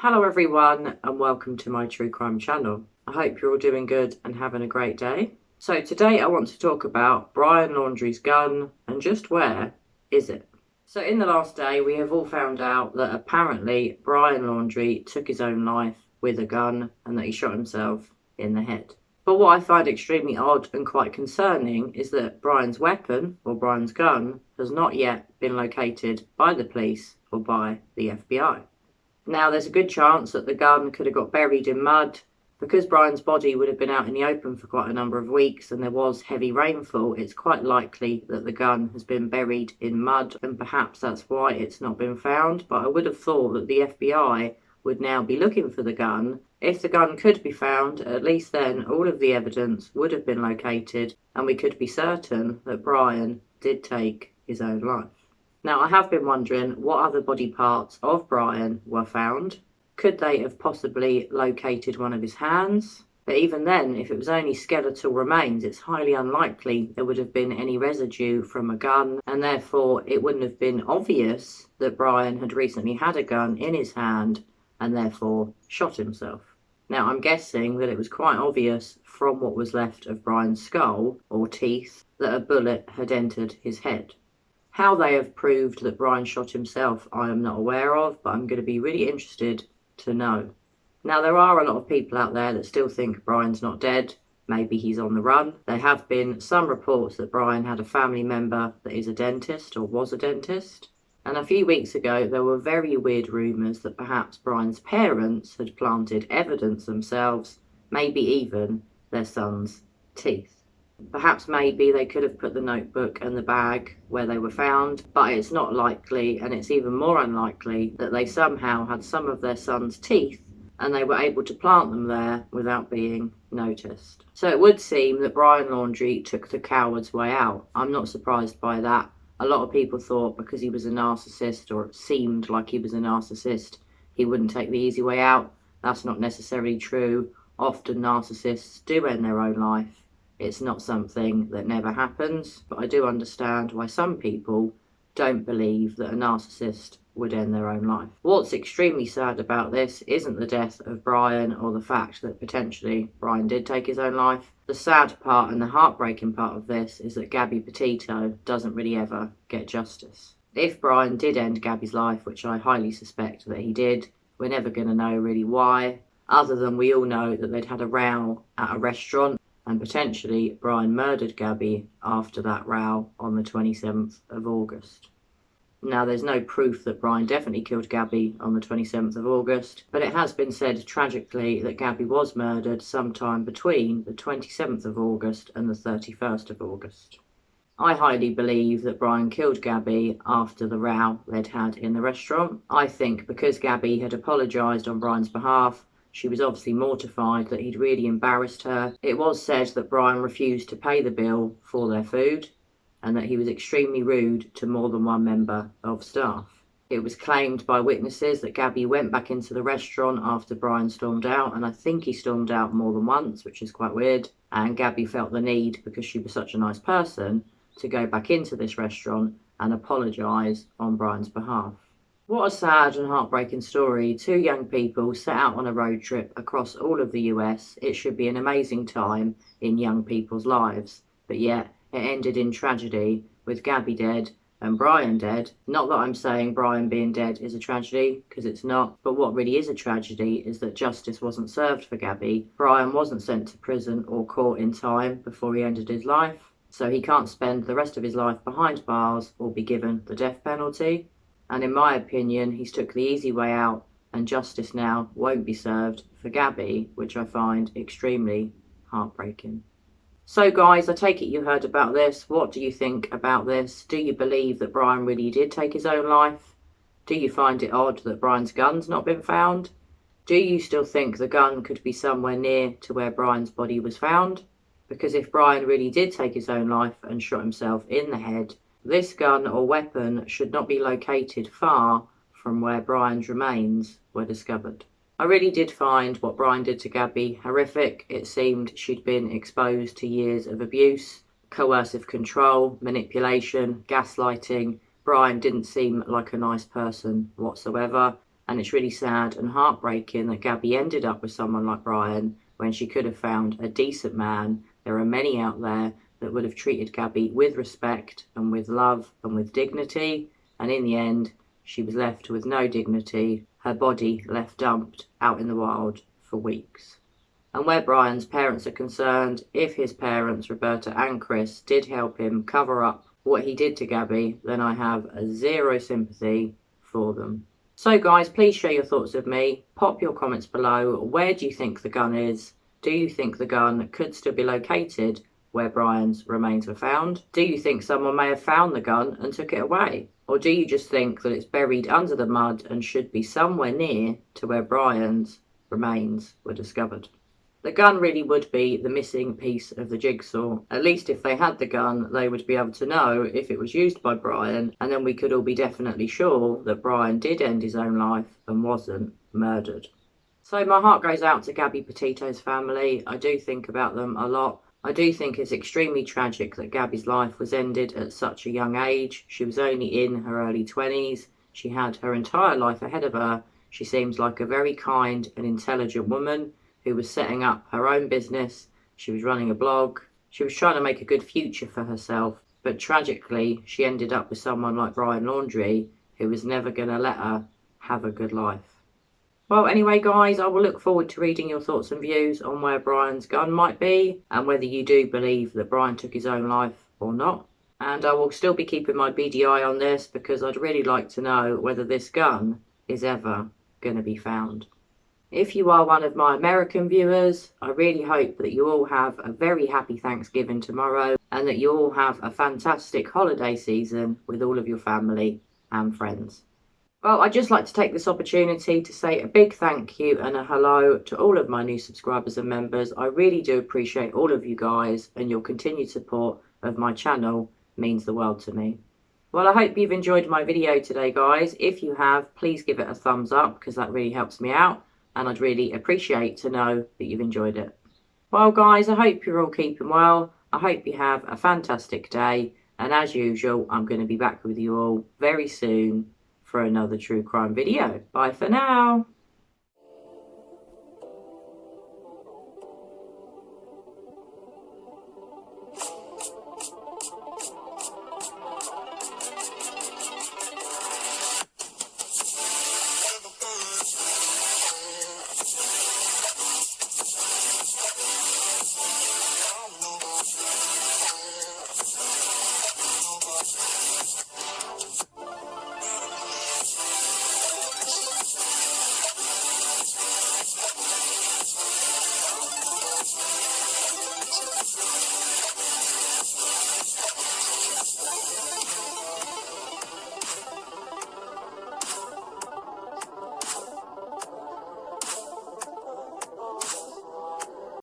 Hello everyone and welcome to my true crime channel. I hope you're all doing good and having a great day. So today I want to talk about Brian Laundrie's gun and just where is it? So in the last day we have all found out that apparently Brian Laundrie took his own life with a gun and that he shot himself in the head. But what I find extremely odd and quite concerning is that Brian's weapon, or Brian's gun, has not yet been located by the police or by the FBI. Now, there's a good chance that the gun could have got buried in mud. Because Brian's body would have been out in the open for quite a number of weeks and there was heavy rainfall, it's quite likely that the gun has been buried in mud, and perhaps that's why it's not been found. But I would have thought that the FBI would now be looking for the gun. If the gun could be found, at least then all of the evidence would have been located and we could be certain that Brian did take his own life. Now, I have been wondering what other body parts of Brian were found. Could they have possibly located one of his hands? But even then, if it was only skeletal remains, it's highly unlikely there would have been any residue from a gun, and therefore it wouldn't have been obvious that Brian had recently had a gun in his hand and therefore shot himself. Now, I'm guessing that it was quite obvious from what was left of Brian's skull or teeth that a bullet had entered his head. How they have proved that Brian shot himself, I am not aware of, but I'm going to be really interested to know. Now, there are a lot of people out there that still think Brian's not dead. Maybe he's on the run. There have been some reports that Brian had a family member that is a dentist or was a dentist. And a few weeks ago, there were very weird rumours that perhaps Brian's parents had planted evidence themselves, maybe even their son's teeth. Perhaps maybe they could have put the notebook and the bag where they were found, but it's not likely, and it's even more unlikely that they somehow had some of their son's teeth and they were able to plant them there without being noticed. So it would seem that Brian Laundrie took the coward's way out. I'm not surprised by that. A lot of people thought because he was a narcissist, or it seemed like he was a narcissist, he wouldn't take the easy way out. That's not necessarily true. Often narcissists do end their own life. It's not something that never happens, but I do understand why some people don't believe that a narcissist would end their own life. What's extremely sad about this isn't the death of Brian or the fact that potentially Brian did take his own life. The sad part and the heartbreaking part of this is that Gabby Petito doesn't really ever get justice. If Brian did end Gabby's life, which I highly suspect that he did, we're never going to know really why, other than we all know that they'd had a row at a restaurant. And potentially Brian murdered Gabby after that row on the 27th of August. Now, there's no proof that Brian definitely killed Gabby on the 27th of August, but it has been said tragically that Gabby was murdered sometime between the 27th of August and the 31st of August. I highly believe that Brian killed Gabby after the row they'd had in the restaurant. I think because Gabby had apologised on Brian's behalf, she was obviously mortified that he'd really embarrassed her. It was said that Brian refused to pay the bill for their food and that he was extremely rude to more than one member of staff. It was claimed by witnesses that Gabby went back into the restaurant after Brian stormed out, and I think he stormed out more than once, which is quite weird. And Gabby felt the need, because she was such a nice person, to go back into this restaurant and apologise on Brian's behalf. What a sad and heartbreaking story. Two young people set out on a road trip across all of the US. It should be an amazing time in young people's lives, but yet it ended in tragedy with Gabby dead and Brian dead. Not that I'm saying Brian being dead is a tragedy, because it's not, but what really is a tragedy is that justice wasn't served for Gabby. Brian wasn't sent to prison or court in time before he ended his life, so he can't spend the rest of his life behind bars or be given the death penalty. And in my opinion, he's took the easy way out, and justice now won't be served for Gabby, which I find extremely heartbreaking. So guys, I take it you heard about this. What do you think about this? Do you believe that Brian really did take his own life? Do you find it odd that Brian's gun's not been found? Do you still think the gun could be somewhere near to where Brian's body was found? Because if Brian really did take his own life and shot himself in the head, this gun or weapon should not be located far from where Brian's remains were discovered. I really did find what Brian did to Gabby horrific. It seemed she'd been exposed to years of abuse, coercive control, manipulation, gaslighting. Brian didn't seem like a nice person whatsoever. And it's really sad and heartbreaking that Gabby ended up with someone like Brian when she could have found a decent man. There are many out there that would have treated Gabby with respect and with love and with dignity. And in the end, she was left with no dignity, her body left dumped out in the wild for weeks. And where Brian's parents are concerned, if his parents, Roberta and Chris, did help him cover up what he did to Gabby, then I have zero sympathy for them. So guys, please share your thoughts with me. Pop your comments below. Where do you think the gun is? Do you think the gun could still be located where Brian's remains were found? Do you think someone may have found the gun and took it away? Or do you just think that it's buried under the mud and should be somewhere near to where Brian's remains were discovered? The gun really would be the missing piece of the jigsaw. At least if they had the gun, they would be able to know if it was used by Brian, and then we could all be definitely sure that Brian did end his own life and wasn't murdered. So my heart goes out to Gabby Petito's family. I do think about them a lot. I do think it's extremely tragic that Gabby's life was ended at such a young age. She was only in her early 20s. She had her entire life ahead of her. She seems like a very kind and intelligent woman who was setting up her own business. She was running a blog. She was trying to make a good future for herself. But tragically, she ended up with someone like Brian Laundrie, who was never going to let her have a good life. Well, anyway, guys, I will look forward to reading your thoughts and views on where Brian's gun might be and whether you do believe that Brian took his own life or not. And I will still be keeping my beady eye on this because I'd really like to know whether this gun is ever going to be found. If you are one of my American viewers, I really hope that you all have a very happy Thanksgiving tomorrow and that you all have a fantastic holiday season with all of your family and friends. Well, I'd just like to take this opportunity to say a big thank you and a hello to all of my new subscribers and members. I really do appreciate all of you guys, and your continued support of my channel means the world to me. Well, I hope you've enjoyed my video today, guys. If you have, please give it a thumbs up because that really helps me out. And I'd really appreciate to know that you've enjoyed it. Well, guys, I hope you're all keeping well. I hope you have a fantastic day. And as usual, I'm going to be back with you all very soon for another true crime video. Bye for now.